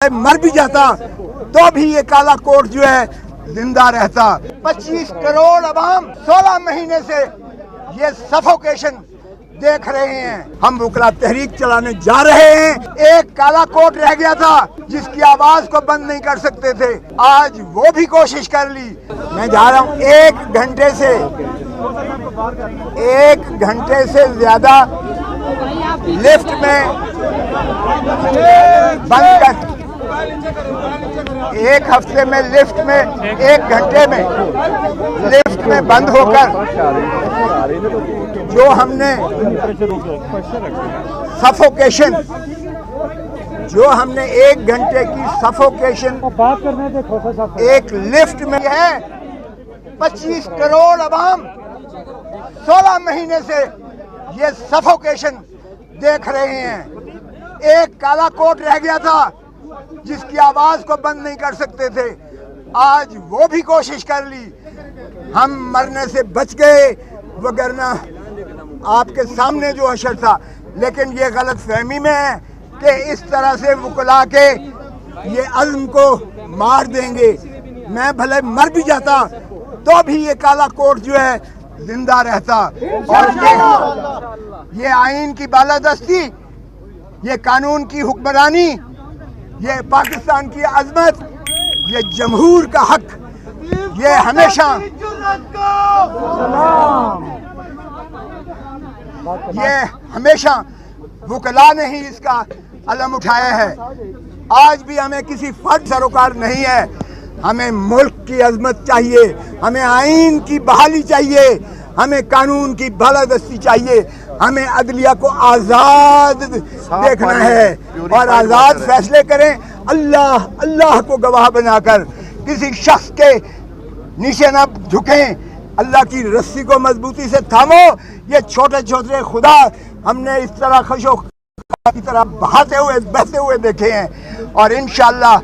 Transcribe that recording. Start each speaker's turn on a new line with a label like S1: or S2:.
S1: بھلے مر بھی جاتا تو بھی یہ کالا کوٹ جو ہے زندہ رہتا۔ 25 کروڑ عوام 16 مہینے سے یہ سفوکیشن دیکھ رہے ہیں۔ ہم وکلا تحریک چلانے جا رہے ہیں۔ ایک کالا کوٹ رہ گیا تھا جس کی آواز کو بند نہیں کر سکتے تھے، آج وہ بھی کوشش کر لی۔ میں جا رہا ہوں 1 گھنٹے سے زیادہ لفٹ میں بند کر، 1 ہفتے میں لفٹ میں 1 گھنٹے میں لفٹ میں بند ہو کر جو ہم نے سفوکیشن، جو ہم نے 1 گھنٹے کی سفوکیشن ایک لفٹ میں ہے، 25 کروڑ عوام 16 مہینے سے یہ سفوکیشن دیکھ رہے ہیں۔ ایک کالا کوٹ رہ گیا تھا جس کی آواز کو بند نہیں کر سکتے تھے، آج وہ بھی کوشش کر لی۔ ہم مرنے سے بچ گئے، وگرنہ آپ کے سامنے جو حشر تھا۔ لیکن یہ غلط فہمی میں ہے کہ اس طرح سے وکلا کے یہ عزم کو مار دیں گے۔ میں بھلے مر بھی جاتا تو بھی یہ کالا کوٹ جو ہے زندہ رہتا۔ اور یہ آئین کی بالادستی، یہ قانون کی حکمرانی، یہ پاکستان کی عظمت، یہ جمہور کا حق، یہ ہمیشہ وکلا نے ہی اس کا علم اٹھایا ہے۔ آج بھی ہمیں کسی فرد سروکار نہیں ہے، ہمیں ملک کی عظمت چاہیے، ہمیں آئین کی بحالی چاہیے، ہمیں قانون کی بالادستی چاہیے، ہمیں عدلیہ کو آزاد دیکھنا ہے اور آزاد فیصلے کریں۔ اللہ کو گواہ بنا کر کسی شخص کے نیچے نہ جھکیں، اللہ کی رسی کو مضبوطی سے تھامو۔ یہ چھوٹے چھوٹے خدا ہم نے اس طرح خشوع کی طرح بہتے ہوئے دیکھے ہیں، اور انشاءاللہ